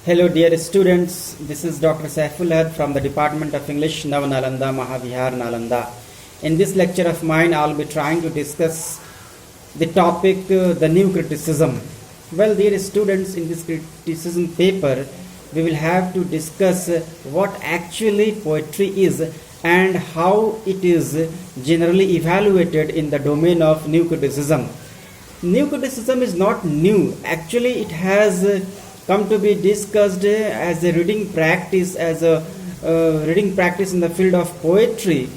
Hello dear students, this is Dr.Saiful Ahad from the Department of English, Nav Nalanda, Mahavihar, Nalanda. In this lecture of mine, I'll be trying to discuss the topic, the new criticism. Well, dear students, in this criticism paper, we will have to discuss what actually poetry is and how it is generally evaluated in the domain of new criticism. New criticism is not new. Actually, it has come to be discussed as a reading practice, reading practice in the field of poetry.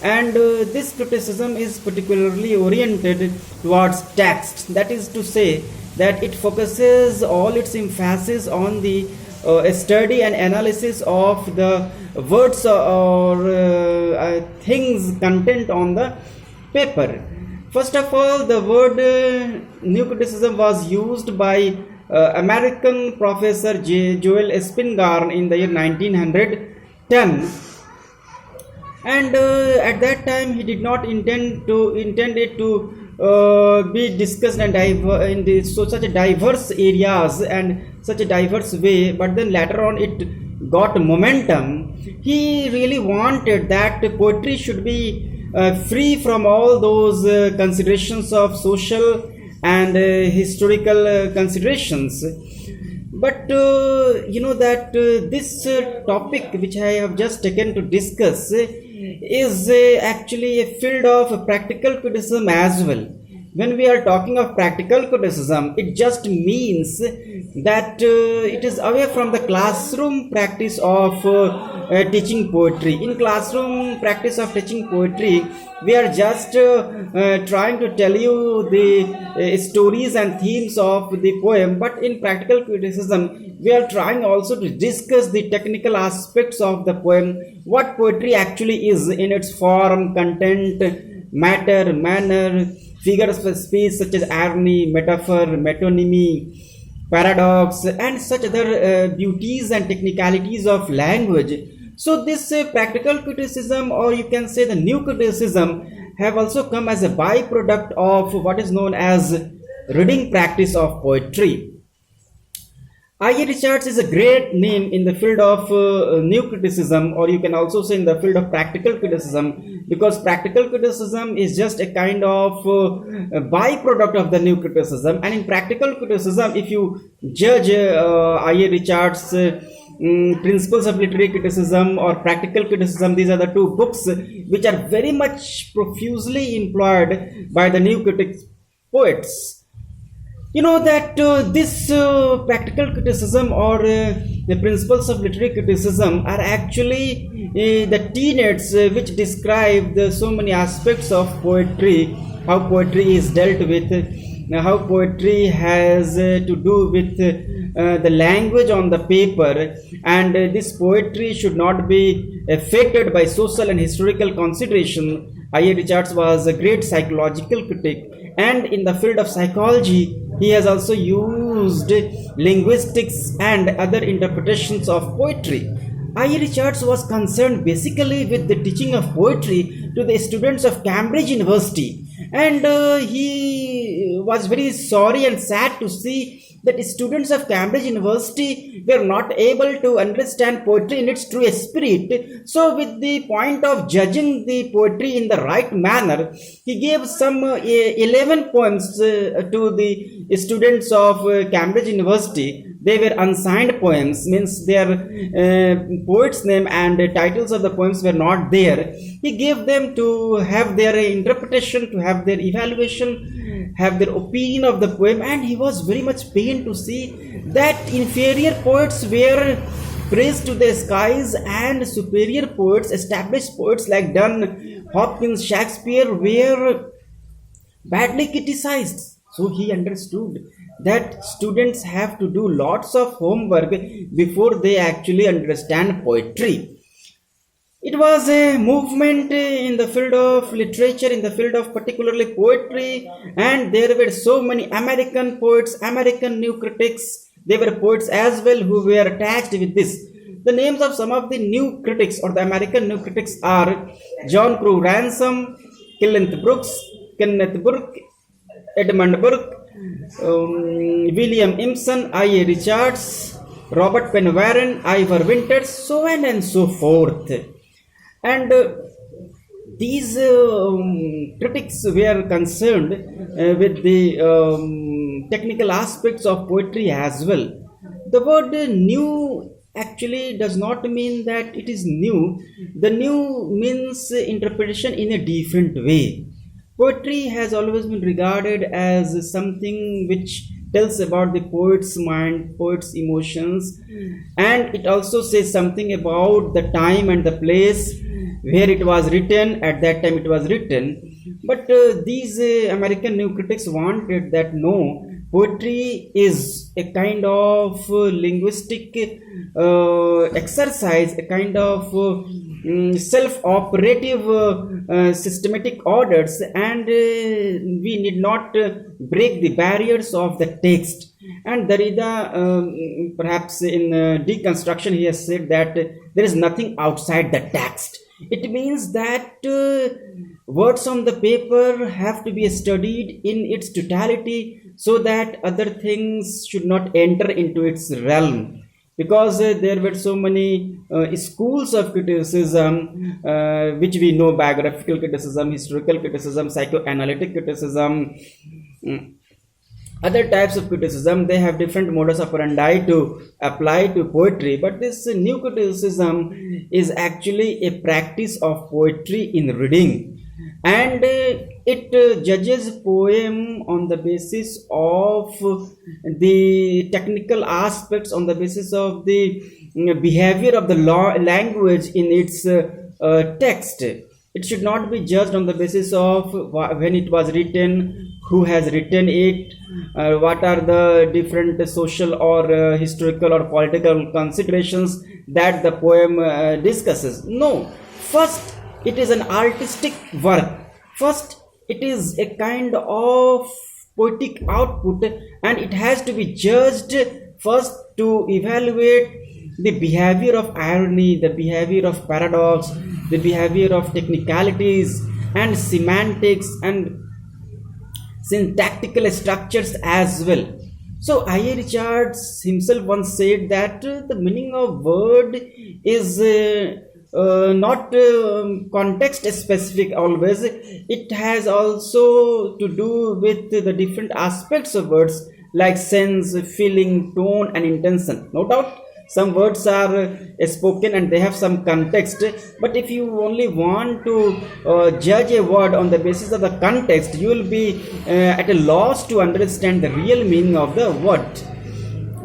And this criticism is particularly oriented towards text. That is to say that it focuses all its emphasis on the study and analysis of the words or things content on the paper. First of all, the word new criticism was used by American professor Joel Spingarn in the year 1910, and at that time he did not intend it to be discussed and such a diverse areas and such a diverse way, but then later on it got momentum. He really wanted that poetry should be free from all those considerations of social and historical considerations. But you know that this topic which I have just taken to discuss is actually a field of practical criticism as well. When we are talking of practical criticism, it just means that it is away from the classroom practice of teaching poetry. In classroom practice of teaching poetry, we are just trying to tell you the stories and themes of the poem, but in practical criticism, we are trying also to discuss the technical aspects of the poem, what poetry actually is in its form, content, matter, manner, figures of speech such as irony, metaphor, metonymy, paradox, and such other beauties and technicalities of language. So this practical criticism, or you can say the new criticism, have also come as a byproduct of what is known as reading practice of poetry. I.A. Richards is a great name in the field of new criticism, or you can also say in the field of practical criticism, because practical criticism is just a kind of byproduct of the new criticism. And in practical criticism, if you judge I.A. Richards' Principles of Literary Criticism or Practical Criticism, these are the two books which are very much profusely employed by the new critics poets. You know that this practical criticism or the principles of literary criticism are actually the tenets which describe so many aspects of poetry, how poetry is dealt with, how poetry has to do with the language on the paper, and this poetry should not be affected by social and historical consideration. I.A. Richards was a great psychological critic, and in the field of psychology, he has also used linguistics and other interpretations of poetry. I.A. Richards was concerned basically with the teaching of poetry to the students of Cambridge University, and he was very sorry and sad to see that students of Cambridge University were not able to understand poetry in its true spirit. So with the point of judging the poetry in the right manner, he gave some 11 poems to the students of Cambridge University. They were unsigned poems, means their poet's name and titles of the poems were not there. He gave them to have their interpretation, to have their evaluation, have their opinion of the poem, and he was very much pained to see that inferior poets were praised to the skies and superior poets, established poets like Donne, Hopkins, Shakespeare were badly criticized. So he understood that students have to do lots of homework before they actually understand poetry. It was a movement in the field of literature, in the field of particularly poetry, and there were so many American poets, American new critics. There were poets as well who were attached with this. The names of some of the new critics or the American new critics are John Crowe Ransom, Kenneth Burke, Edmund Burke, William Empson, I.A. Richards, Robert Penwarren, Ivor Winters, so on and so forth. And these critics were concerned with the technical aspects of poetry as well. The word new actually does not mean that it is new. The new means interpretation in a different way. Poetry has always been regarded as something which tells about the poet's mind, poet's emotions, and it also says something about the time and the place where it was written, at that time it was written. But these American new critics wanted that no, poetry is a kind of linguistic exercise, a kind of self-operative systematic orders, and we need not break the barriers of the text. And Derrida, perhaps in deconstruction, he has said that there is nothing outside the text. It means that words on the paper have to be studied in its totality so that other things should not enter into its realm. Because there were so many schools of criticism, which we know: biographical criticism, historical criticism, psychoanalytic criticism, other types of criticism. They have different modus operandi to apply to poetry. But this new criticism is actually a practice of poetry in reading, and it judges poem on the basis of the technical aspects, on the basis of the behavior of the language in its text. It should not be judged on the basis of when it was written, who has written it, what are the different social or historical or political considerations that the poem discusses. No, first it is an artistic work. First, it is a kind of poetic output, and it has to be judged first to evaluate the behavior of irony, the behavior of paradox, the behavior of technicalities and semantics and syntactical structures as well. So I.A. Richards himself once said that the meaning of word is not context specific always. It has also to do with the different aspects of words like sense, feeling, tone and intention. No doubt some words are spoken and they have some context, but if you only want to judge a word on the basis of the context, you will be at a loss to understand the real meaning of the word.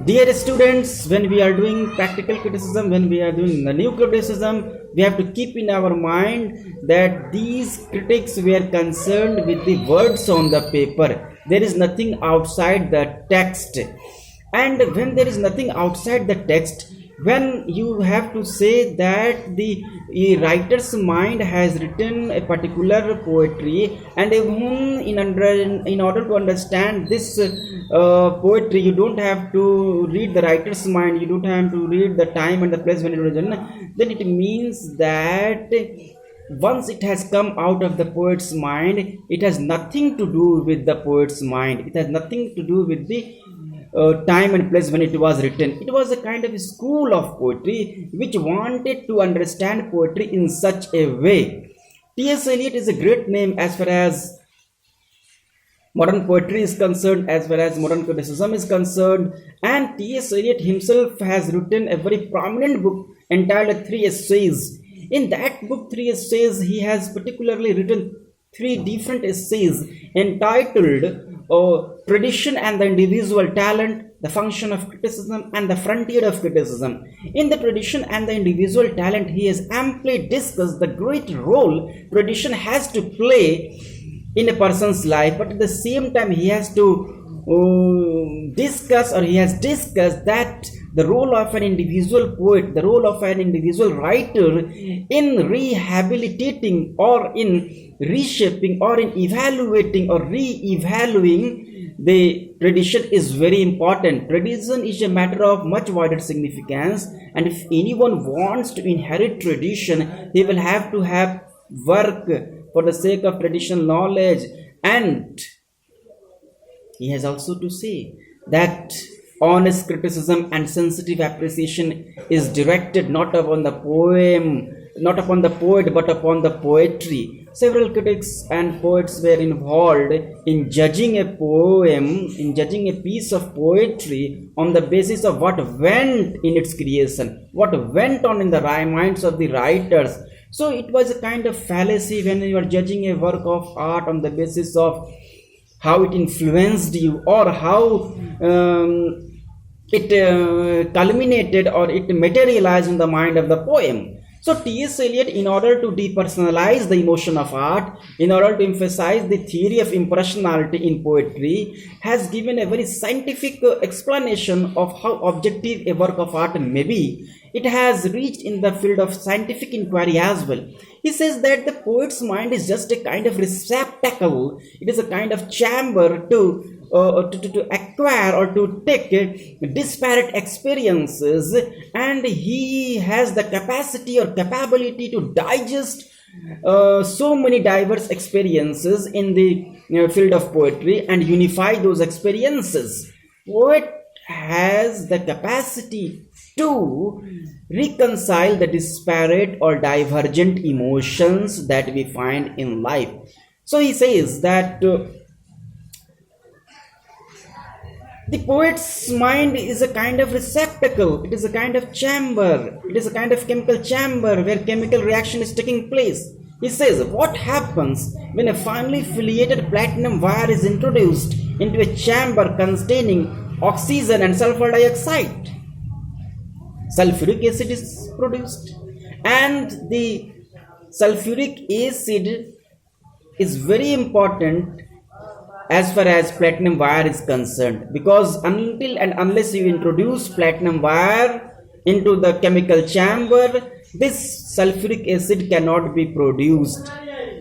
Dear students, when we are doing practical criticism, when we are doing the new criticism, we have to keep in our mind that these critics were concerned with the words on the paper. There is nothing outside the text. And when there is nothing outside the text, when you have to say that the writer's mind has written a particular poetry, and in order to understand this poetry, you don't have to read the writer's mind, you don't have to read the time and the place when it was written, then it means that once it has come out of the poet's mind, it has nothing to do with the poet's mind. It has nothing to do with the time and place when it was written. It was a kind of a school of poetry which wanted to understand poetry in such a way. T.S. Eliot is a great name as far as modern poetry is concerned, as far as modern criticism is concerned, and T.S. Eliot himself has written a very prominent book entitled 3 Essays. In that book, 3 Essays, he has particularly written 3 different essays entitled Tradition and the Individual Talent, The Function of Criticism, and The Frontier of Criticism. In the Tradition and the Individual Talent, he has amply discussed the great role tradition has to play in a person's life, but at the same time he has to discussed that the role of an individual poet, the role of an individual writer in rehabilitating or in reshaping or in evaluating or re-evaluating the tradition is very important. Tradition is a matter of much wider significance, and if anyone wants to inherit tradition, he will have to have work for the sake of traditional knowledge. And he has also to say that honest criticism and sensitive appreciation is directed not upon the poem, not upon the poet, but upon the poetry. Several critics and poets were involved in judging a poem, in judging a piece of poetry on the basis of what went in its creation, what went on in the minds of the writers. So it was a kind of fallacy when you are judging a work of art on the basis of how it influenced you, or how it culminated or it materialized in the mind of the poem. So T.S. Eliot, in order to depersonalize the emotion of art, in order to emphasize the theory of impersonality in poetry, has given a very scientific explanation of how objective a work of art may be. It has reached in the field of scientific inquiry as well. He says that the poet's mind is just a kind of receptacle. It is a kind of chamber to acquire or to take disparate experiences, and he has the capacity or capability to digest so many diverse experiences in the field of poetry and unify those experiences. Poet has the capacity to reconcile the disparate or divergent emotions that we find in life. So he says that the poet's mind is a kind of receptacle, it is a kind of chamber, it is a kind of chemical chamber where chemical reaction is taking place. He says, what happens when a finely foliated platinum wire is introduced into a chamber containing oxygen and sulfur dioxide? Sulfuric acid is produced, and the sulfuric acid is very important as far as platinum wire is concerned, because until and unless you introduce platinum wire into the chemical chamber, this sulfuric acid cannot be produced.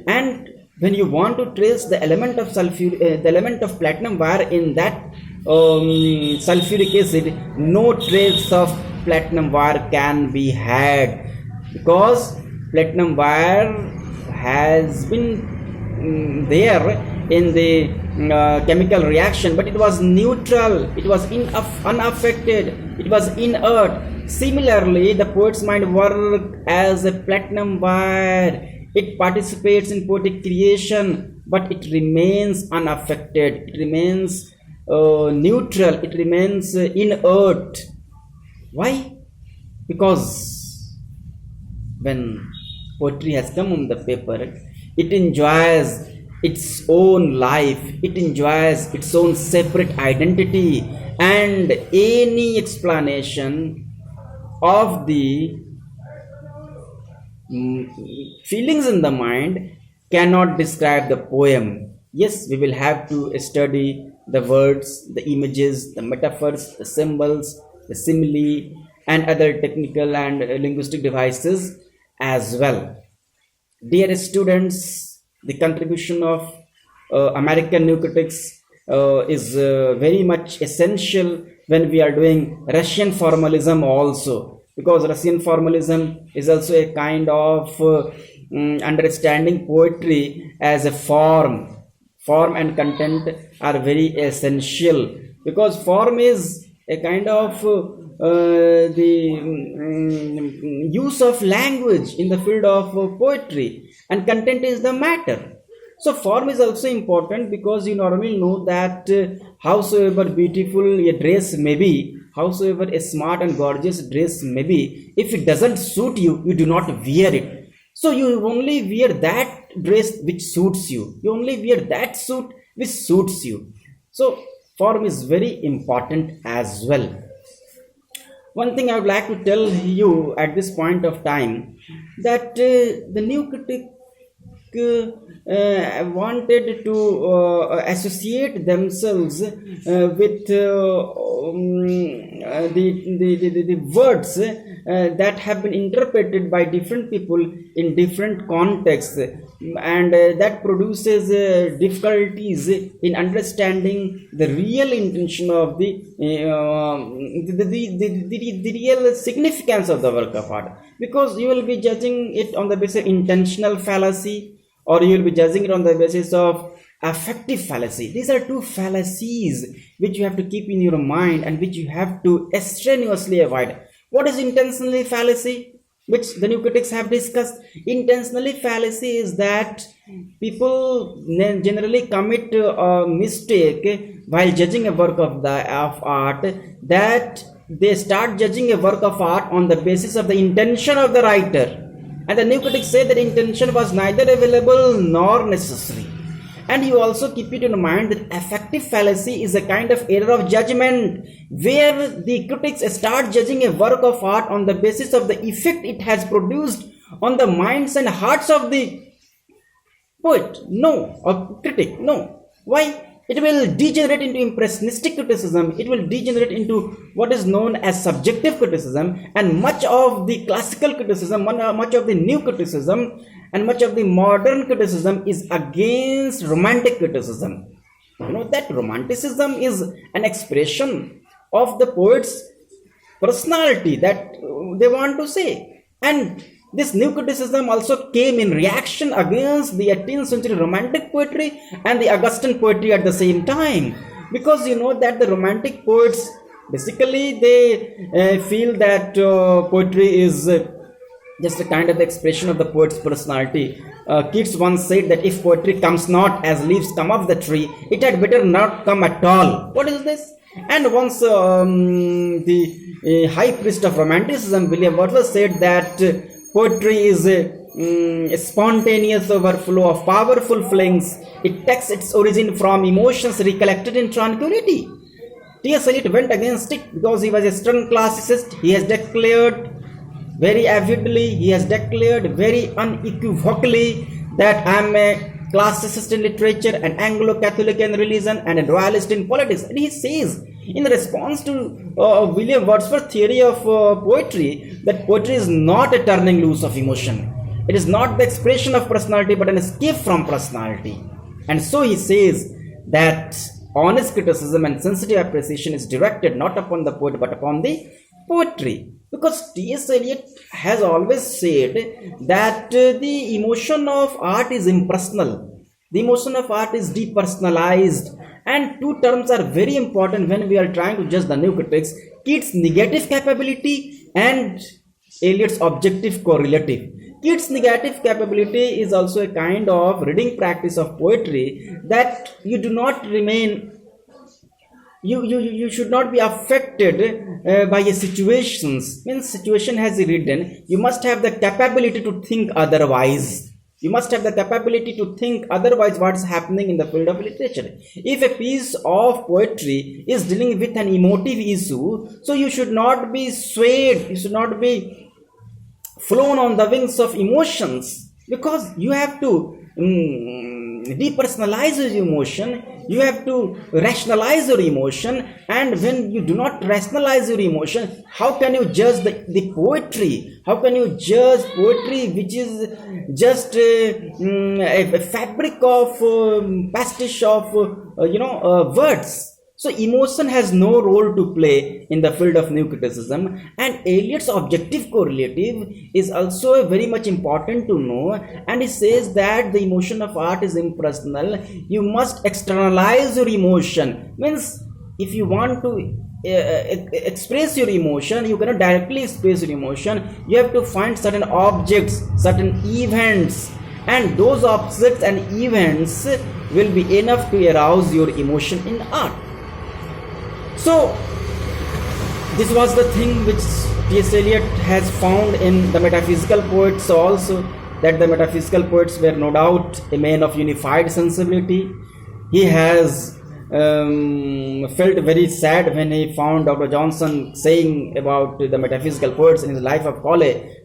And when you want to trace the element of the element of platinum wire in that sulfuric acid, no trace of platinum wire can be had, because platinum wire has been there in the chemical reaction, but it was neutral, it was unaffected, it was inert. Similarly, the poet's mind works as a platinum wire. It participates in poetic creation, but it remains unaffected, it remains neutral, it remains inert. Why? Because when poetry has come on the paper, it enjoys its own life, it enjoys its own separate identity, and any explanation of the feelings in the mind cannot describe the poem. Yes, we will have to study the words, the images, the metaphors, the symbols, the simile, and other technical and linguistic devices as well. Dear students, the contribution of American new critics is very much essential when we are doing Russian formalism also, because Russian formalism is also a kind of understanding poetry as a form. Form and content are very essential, because form is a kind of the use of language in the field of poetry, and content is the matter. So form is also important, because you normally know that howsoever beautiful a dress may be, howsoever a smart and gorgeous dress may be, if it doesn't suit you, you do not wear it. So you only wear that dress which suits you, you only wear that suit which suits you. So form is very important as well. One thing I would like to tell you at this point of time, that the new critic wanted to associate themselves with the words that have been interpreted by different people in different contexts, and that produces difficulties in understanding the real intention of the real significance of the work of art, because you will be judging it on the basis of intentional fallacy, or you will be judging it on the basis of affective fallacy. These are two fallacies which you have to keep in your mind and which you have to strenuously avoid. What is intentionally fallacy, which the new critics have discussed? Intentionally fallacy is that people generally commit a mistake while judging a work of art, that they start judging a work of art on the basis of the intention of the writer, and the new critics say that intention was neither available nor necessary. And you also keep it in mind that affective fallacy is a kind of error of judgment, where the critics start judging a work of art on the basis of the effect it has produced on the minds and hearts of the poet, no, or critic, no. Why? It will degenerate into impressionistic criticism, it will degenerate into what is known as subjective criticism, and much of the classical criticism, much of the new criticism, and much of the modern criticism is against romantic criticism. You know that romanticism is an expression of the poet's personality, that they want to say. And this new criticism also came in reaction against the 18th century romantic poetry and the Augustan poetry at the same time, because you know that the romantic poets basically they feel that poetry is just a kind of expression of the poet's personality. Keats once said that if poetry comes not as leaves come off the tree, it had better not come at all. What is this? And once the high priest of romanticism, William Wordsworth, said that poetry is a spontaneous overflow of powerful feelings. It takes its origin from emotions recollected in tranquility. T.S. Eliot went against it because he was a stern classicist. He has declared very avidly, he has declared very unequivocally that I am a classicist in literature, an Anglo-Catholic in religion, and a royalist in politics. And he says, in response to William Wordsworth's theory of poetry, that poetry is not a turning loose of emotion. It is not the expression of personality, but an escape from personality. And so he says that honest criticism and sensitive appreciation is directed not upon the poet, but upon the poetry. Because T.S. Eliot has always said that the emotion of art is impersonal. The emotion of art is depersonalized. And two terms are very important when we are trying to judge the new critics: Keats' negative capability and Eliot's objective correlative. Keats' negative capability is also a kind of reading practice of poetry, that you do not remain, you should not be affected by a situations. When situation has written, you must have the capability to think otherwise. You must have the capability to think otherwise what is happening in the field of literature. If a piece of poetry is dealing with an emotive issue, so you should not be swayed, you should not be flown on the wings of emotions, because you have to depersonalize your emotion, you have to rationalize your emotion. And when you do not rationalize your emotion, how can you judge the poetry? How can you judge poetry which is just a fabric of pastiche of words? So emotion has no role to play in the field of new criticism. And Eliot's objective correlative is also very much important to know. And he says that the emotion of art is impersonal. You must externalize your emotion. Means if you want to express your emotion, you cannot directly express your emotion. You have to find certain objects, certain events, and those objects and events will be enough to arouse your emotion in art. So this was the thing which T.S. Eliot has found in the metaphysical poets also, that the metaphysical poets were no doubt a man of unified sensibility. He has felt very sad when he found Dr. Johnson saying about the metaphysical poets in his Life of Cole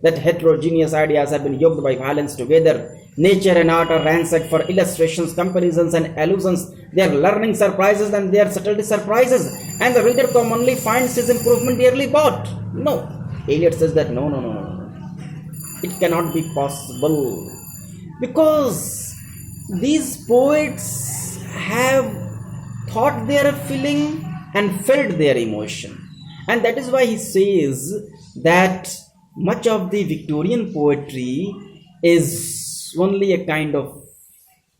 that heterogeneous ideas have been yoked by violence together. Nature and art are ransacked for illustrations, comparisons, and allusions. Their learning surprises and their subtlety surprises, and the reader commonly finds his improvement dearly bought. No, Eliot says that no, it cannot be possible, because these poets have thought their feeling and felt their emotion. And that is why he says that much of the Victorian poetry is only a kind of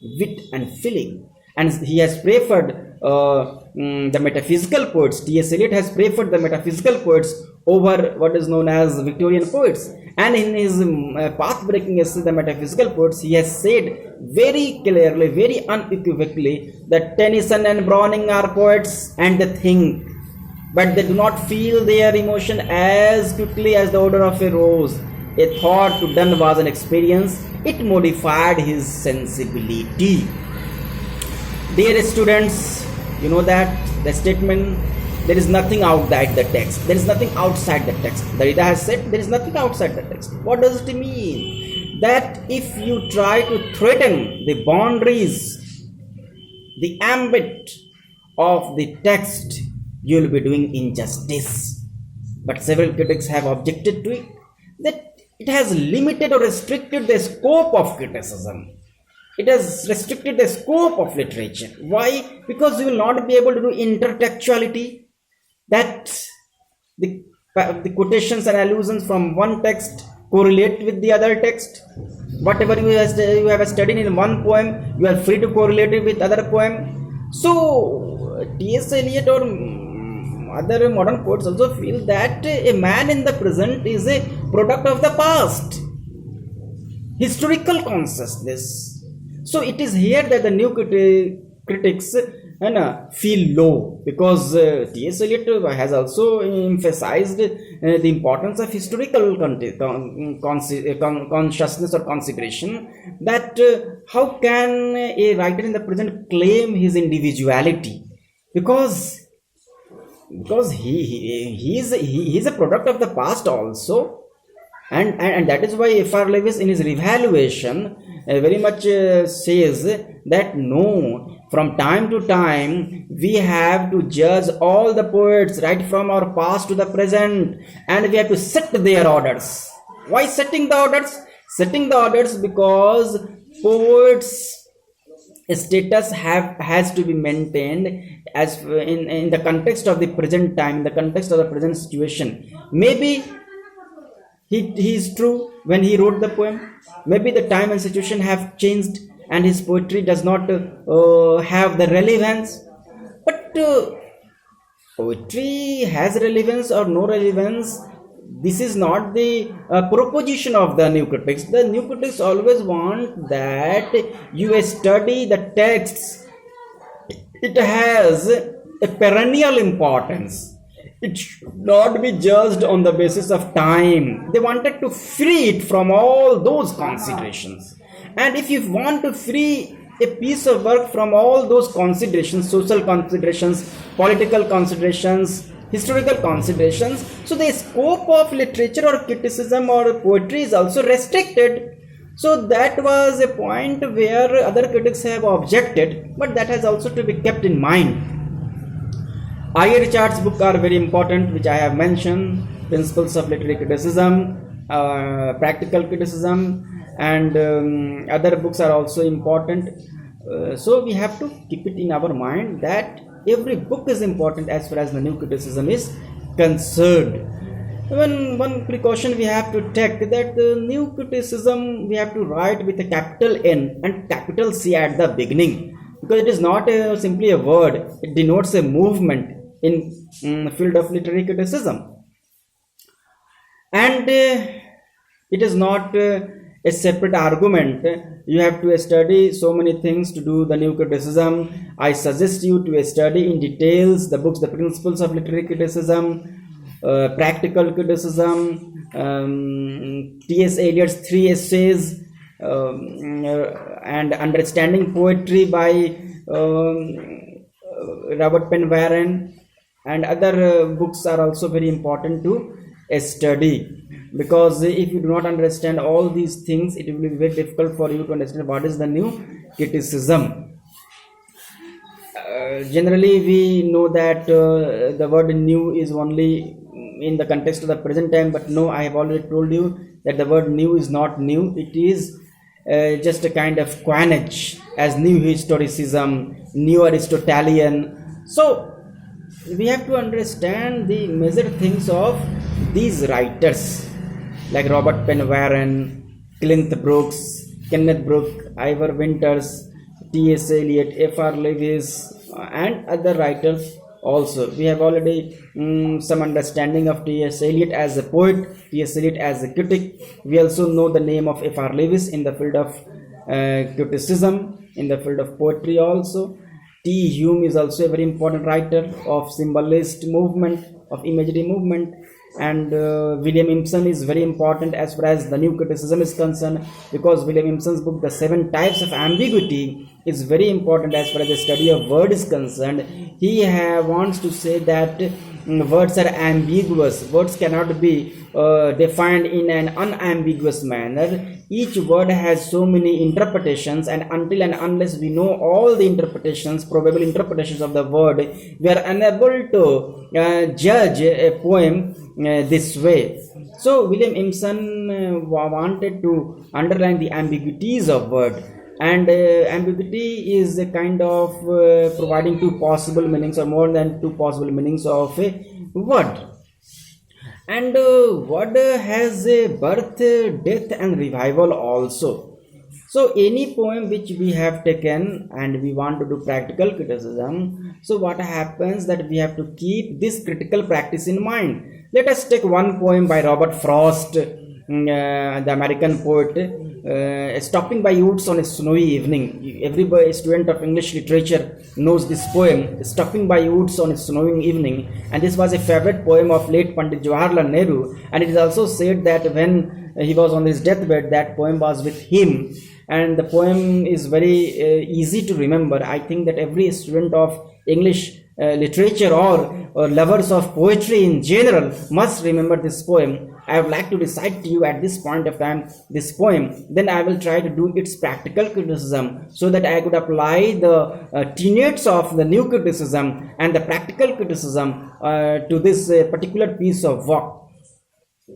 wit and feeling, and he has preferred the metaphysical poets. T.S. Eliot has preferred the metaphysical poets over what is known as Victorian poets. And in his path-breaking essay, The Metaphysical Poets, he has said very clearly, very unequivocally, that Tennyson and Browning are poets and they think, but they do not feel their emotion as quickly as the odor of a rose. A thought to Donne was an experience. It modified his sensibility. Dear students, you know that the statement, there is nothing outside the text. There is nothing outside the text. Derrida has said there is nothing outside the text. What does it mean? That if you try to threaten the boundaries, the ambit of the text, you will be doing injustice. But several critics have objected to it, that it has limited or restricted the scope of criticism. It has restricted the scope of literature. Why? Because you will not be able to do intertextuality, that the quotations and allusions from one text correlate with the other text. Whatever you have studied in one poem, you are free to correlate it with other poem. So T.S. Eliot or other modern poets also feel that a man in the present is a product of the past, historical consciousness. So it is here that the new critics feel low, because T.S. Eliot has also emphasized the importance of historical consciousness or consideration, that how can a writer in the present claim his individuality, because he is a product of the past also. And that is why F.R. Lewis in his revaluation very much says that no, from time to time we have to judge all the poets right from our past to the present, and we have to set their orders. Why setting the orders? Setting the orders because poets' status has to be maintained as in the context of the present time, in the context of the present situation. Maybe he is true when he wrote the poem. Maybe the time and situation have changed and his poetry does not have the relevance. But poetry has relevance or no relevance, this is not the proposition of the new critics. The new critics always want that you study the texts. It has a perennial importance. It should not be judged on the basis of time. They wanted to free it from all those considerations. And if you want to free a piece of work from all those considerations, social considerations, political considerations, historical considerations, so the scope of literature or criticism or poetry is also restricted. So that was a point where other critics have objected, but that has also to be kept in mind. I.A. Richards' books are very important, which I have mentioned: Principles of Literary Criticism, Practical Criticism, and other books are also important. So we have to keep it in our mind that every book is important as far as the new criticism is concerned. One precaution we have to take, that the new criticism we have to write with a capital N and capital C at the beginning, because it is not simply a word, it denotes a movement in the field of literary criticism, and it is not a separate argument. You have to study so many things to do the new criticism. I suggest you to study in details the books, the Principles of Literary Criticism, Practical Criticism, T.S. Eliot's 3 essays, and Understanding Poetry by Robert Penn Warren, and other books are also very important to study, because if you do not understand all these things, it will be very difficult for you to understand what is the new criticism. Generally we know that the word new is only in the context of the present time, but no, I have already told you that the word new is not new. It is just a kind of coinage, as new historicism, new Aristotelian. So we have to understand the major things of these writers like Robert Penn Warren, Clint Brooks, Kenneth Brooke, Ivor Winters, T.S. Eliot, F.R. Lewis, and other writers also. We have already some understanding of T.S. Eliot as a poet, T.S. Eliot as a critic. We also know the name of F.R. Lewis in the field of criticism, in the field of poetry also. T. Hume is also a very important writer of symbolist movement, of imagery movement. And William Empson is very important as far as the new criticism is concerned, because William Empson's book, The 7 Types of Ambiguity, is very important as far as the study of word is concerned. He wants to say that words are ambiguous. Words cannot be defined in an unambiguous manner. Each word has so many interpretations, and until and unless we know all the interpretations, probable interpretations of the word, we are unable to judge a poem this way. So William Empson wanted to underline the ambiguities of word, and ambiguity is a kind of providing two possible meanings or more than two possible meanings of a word. And word has a birth, death, and revival also. So any poem which we have taken and we want to do practical criticism, so what happens that we have to keep this critical practice in mind. Let us take one poem by Robert Frost, the American poet, Stopping by Woods on a Snowy Evening. Every student of English literature knows this poem, Stopping by Woods on a Snowy Evening, and this was a favorite poem of late Pandit Jawaharlal Nehru, and it is also said that when he was on his deathbed, that poem was with him. And the poem is very easy to remember. I think that every student of English literature or lovers of poetry in general must remember this poem. I would like to recite to you at this point of time this poem. Then I will try to do its practical criticism so that I could apply the tenets of the new criticism and the practical criticism to this particular piece of work.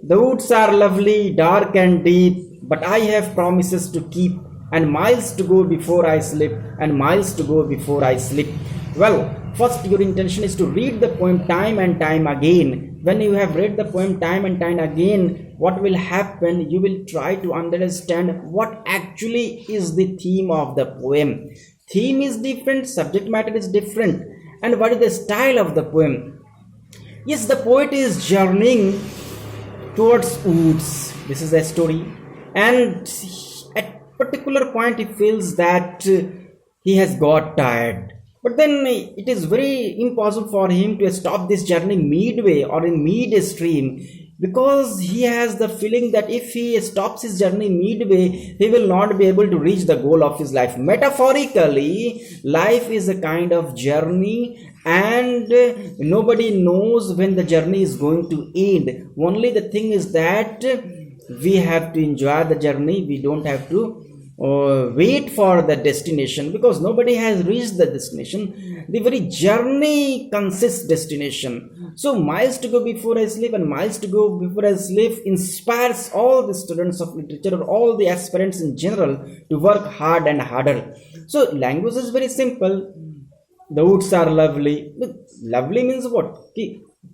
The woods are lovely, dark and deep, but I have promises to keep, and miles to go before I sleep, and miles to go before I sleep. Well, first your intention is to read the poem time and time again. When you have read the poem time and time again, what will happen? You will try to understand what actually is the theme of the poem. Theme is different, subject matter is different, and what is the style of the poem? Yes, the poet is journeying towards woods. This is a story, and at particular point he feels that he has got tired, but then it is very impossible for him to stop this journey midway or in midstream, because he has the feeling that if he stops his journey midway, he will not be able to reach the goal of his life. Metaphorically, life is a kind of journey, and nobody knows when the journey is going to end. Only the thing is that we have to enjoy the journey. We don't have to wait for the destination, because nobody has reached the destination. The very journey consists destination. So miles to go before I sleep and miles to go before I sleep inspires all the students of literature or all the aspirants in general to work hard and harder. So language is very simple. The woods are lovely. Lovely means what?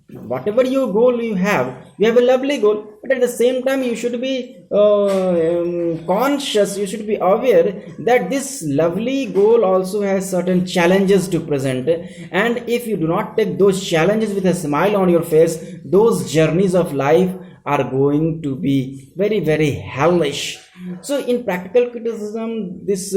Whatever your goal you have a lovely goal, but at the same time you should be conscious, you should be aware that this lovely goal also has certain challenges to present, and if you do not take those challenges with a smile on your face, those journeys of life are going to be very, very hellish. So in practical criticism, this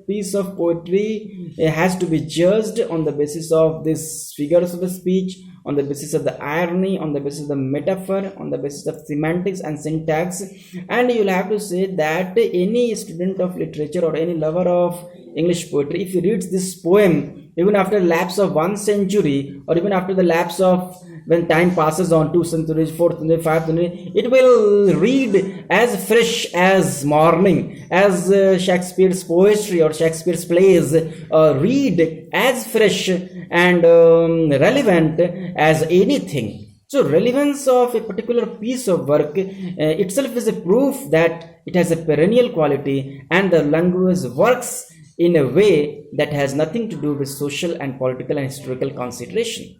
piece of poetry has to be judged on the basis of these figures of speech, on the basis of the irony, on the basis of the metaphor, on the basis of semantics and syntax. And you'll have to say that any student of literature or any lover of English poetry, if he reads this poem, even after the lapse of 1 century, or even after the lapse of when time passes on 2 centuries, 4th century, 5th century, it will read as fresh as morning, as Shakespeare's poetry or Shakespeare's plays read as fresh and relevant as anything. So relevance of a particular piece of work itself is a proof that it has a perennial quality, and the language works in a way that has nothing to do with social and political and historical consideration.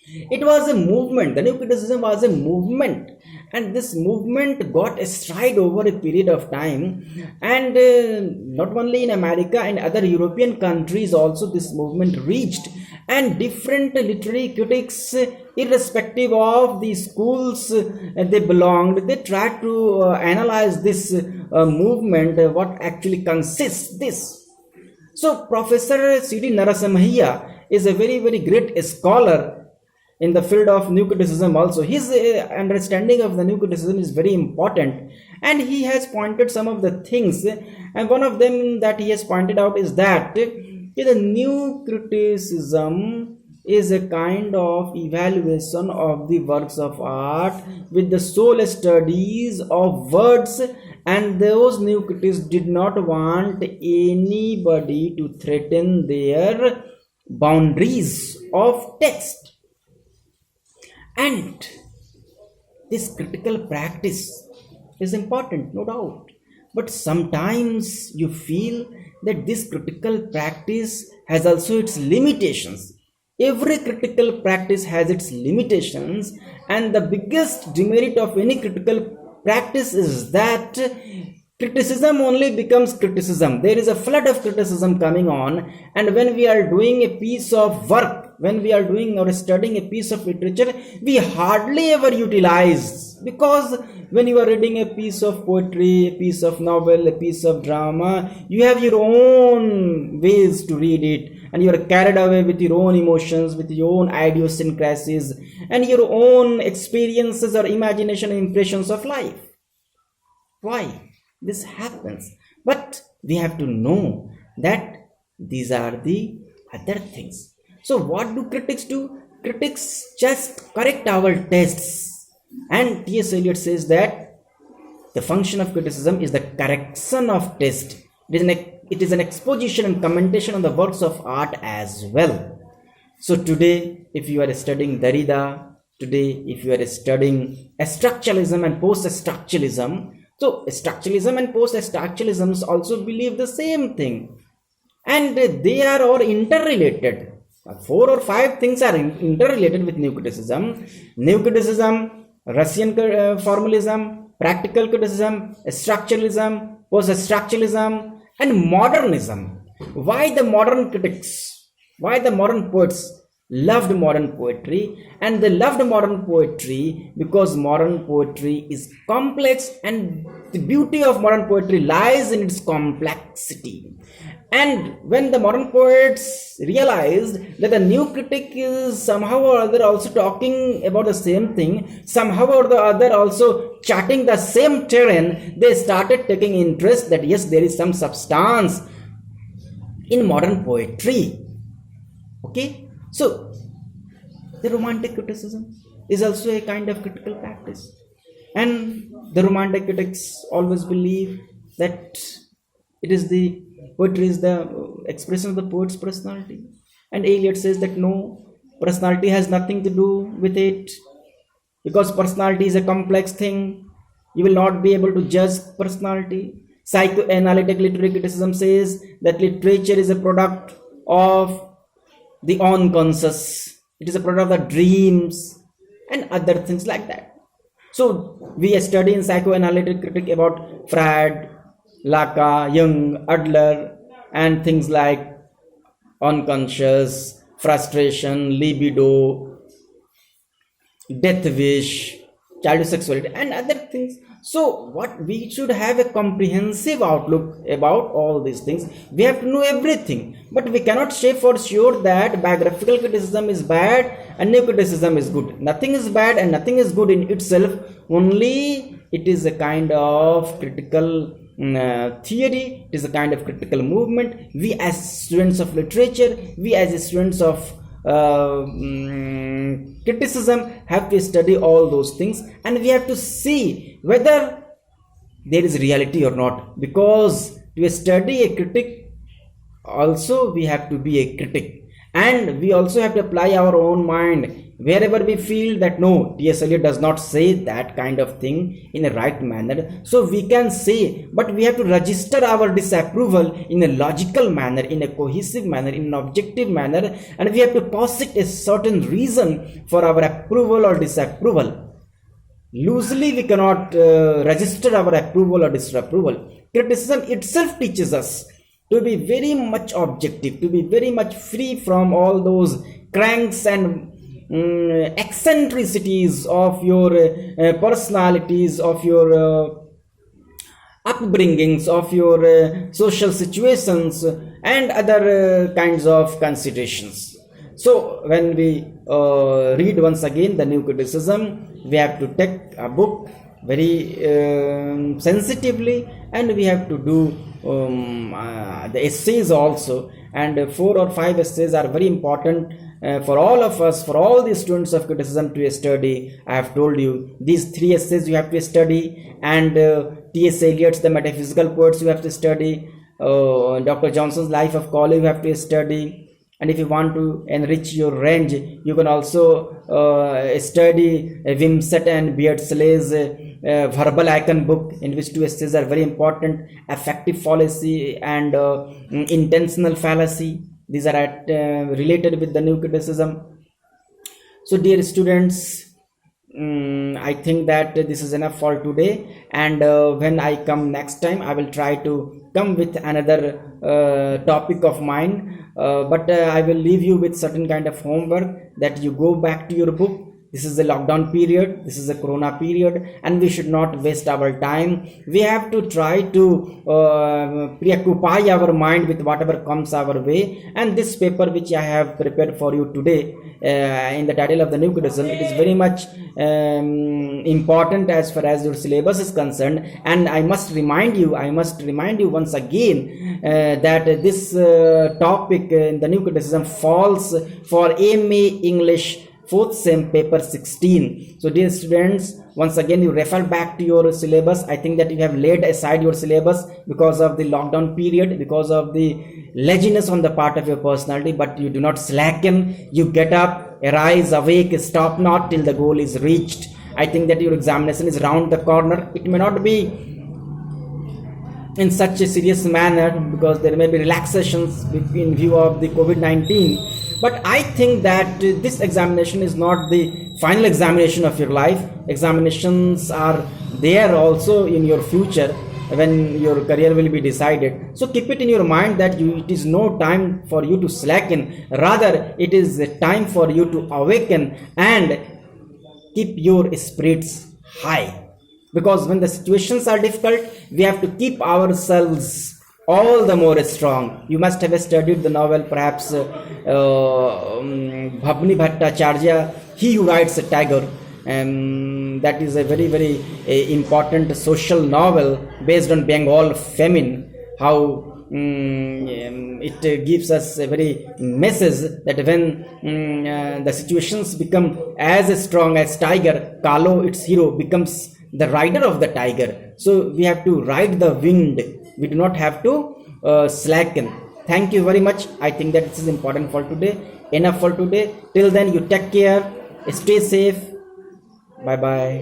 It was a movement. The new criticism was a movement, and this movement got a stride over a period of time. And not only in America and other European countries, also this movement reached. And different literary critics, irrespective of the schools they belonged, they tried to analyze this movement, what actually consists this. So Professor C.D. Narasimhaiah is a very, very great scholar in the field of new criticism also. His understanding of the new criticism is very important, and he has pointed some of the things, and one of them that he has pointed out is that the new criticism is a kind of evaluation of the works of art with the sole studies of words, and those new critics did not want anybody to threaten their boundaries of text. And this critical practice is important, no doubt, but sometimes you feel that this critical practice has also its limitations. Every critical practice has its limitations, and the biggest demerit of any critical practice is that criticism only becomes criticism. There is a flood of criticism coming on, and when we are doing a piece of work, when we are doing or studying a piece of literature, we hardly ever utilize, because when you are reading a piece of poetry, a piece of novel, a piece of drama, you have your own ways to read it, and you are carried away with your own emotions, with your own idiosyncrasies, and your own experiences or imagination and impressions of life. Why this happens? But we have to know that these are the other things. So what do critics do? Critics just correct our tests. And T.S. Eliot says that the function of criticism is the correction of text. It is an exposition and commentation on the works of art as well. So today, if you are studying Derrida, today if you are studying structuralism and post-structuralism, so structuralism and post-structuralism also believe the same thing, and they are all interrelated. 4 or 5 things are interrelated with new criticism. New criticism, Russian formalism, practical criticism, structuralism, post-structuralism, and modernism. Why the modern critics, why the modern poets loved modern poetry? And they loved modern poetry because modern poetry is complex, and the beauty of modern poetry lies in its complexity. And when the modern poets realized that the new critic is somehow or other also talking about the same thing, somehow or the other also charting the same terrain, they started taking interest that yes, there is some substance in modern poetry. Okay, so the romantic criticism is also a kind of critical practice, and the romantic critics always believe that it is the poetry is the expression of the poet's personality, and Eliot says that no, personality has nothing to do with it, because personality is a complex thing. You will not be able to judge personality. Psychoanalytic literary criticism says that literature is a product of the unconscious, it is a product of the dreams and other things like that. So we study in psychoanalytic critique about Freud, Lacan, Jung, Adler, and things like unconscious, frustration, libido, death wish, childish sexuality, and other things. So what we should have a comprehensive outlook about all these things. We have to know everything, but we cannot say for sure that biographical criticism is bad and new criticism is good. Nothing is bad and nothing is good in itself, only it is a kind of critical theory, it is a kind of critical movement. We as students of literature, we as students of criticism have to study all those things, and we have to see whether there is reality or not, because to study a critic also we have to be a critic, and we also have to apply our own mind. Wherever we feel that no, T.S. Eliot does not say that kind of thing in a right manner, so we can say, but we have to register our disapproval in a logical manner, in a cohesive manner, in an objective manner, and we have to posit a certain reason for our approval or disapproval. Loosely we cannot register our approval or disapproval. Criticism itself teaches us to be very much objective, to be very much free from all those cranks and eccentricities of your personalities, of your upbringings, of your social situations, and other kinds of considerations. So when we read once again the new criticism, we have to take a book very sensitively, and we have to do the essays also, and 4 or 5 essays are very important for all of us, for all the students of criticism to study. I have told you these 3 essays you have to study, and T.S. Eliot's The Metaphysical Poets you have to study, Dr. Johnson's Life of Cowley you have to study. And if you want to enrich your range, you can also study Wimsatt and Beardsley's verbal icon book, in which 2 essays are very important: affective fallacy and intentional fallacy. These are related with the new criticism. So dear students, I think that this is enough for today, and when I come next time, I will try to come with another topic of mine, but I will leave you with certain kind of homework, that you go back to your book. This is the lockdown period, this is the corona period, and we should not waste our time. We have to try to preoccupy our mind with whatever comes our way, and this paper which I have prepared for you today in the title of the new criticism, it is very much important as far as your syllabus is concerned. And I must remind you once again that this topic in the new criticism falls for M.A. English 4thSem paper 16. So dear students, once again you refer back to your syllabus. I think that you have laid aside your syllabus because of the lockdown period, because of the laziness on the part of your personality, but you do not slacken. You get up, arise, awake, stop not till the goal is reached. I think that your examination is round the corner. It may not be in such a serious manner because there may be relaxations in view of the COVID-19, but I think that this examination is not the final examination of your life. Examinations are there also in your future when your career will be decided. So keep it in your mind that it is no time for you to slacken, rather it is a time for you to awaken and keep your spirits high, because when the situations are difficult, we have to keep ourselves all the more strong. You must have studied the novel perhaps Bhavani Bhattacharya, he who rides a tiger. That is a very, very important social novel based on Bengal famine. How it gives us a very message that when the situations become as strong as tiger, Kalo, its hero, becomes the rider of the tiger. So we have to ride the wind. We do not have to slacken. Thank you very much. I think that this is important for today. Enough for today. Till then, you take care. Stay safe. Bye bye.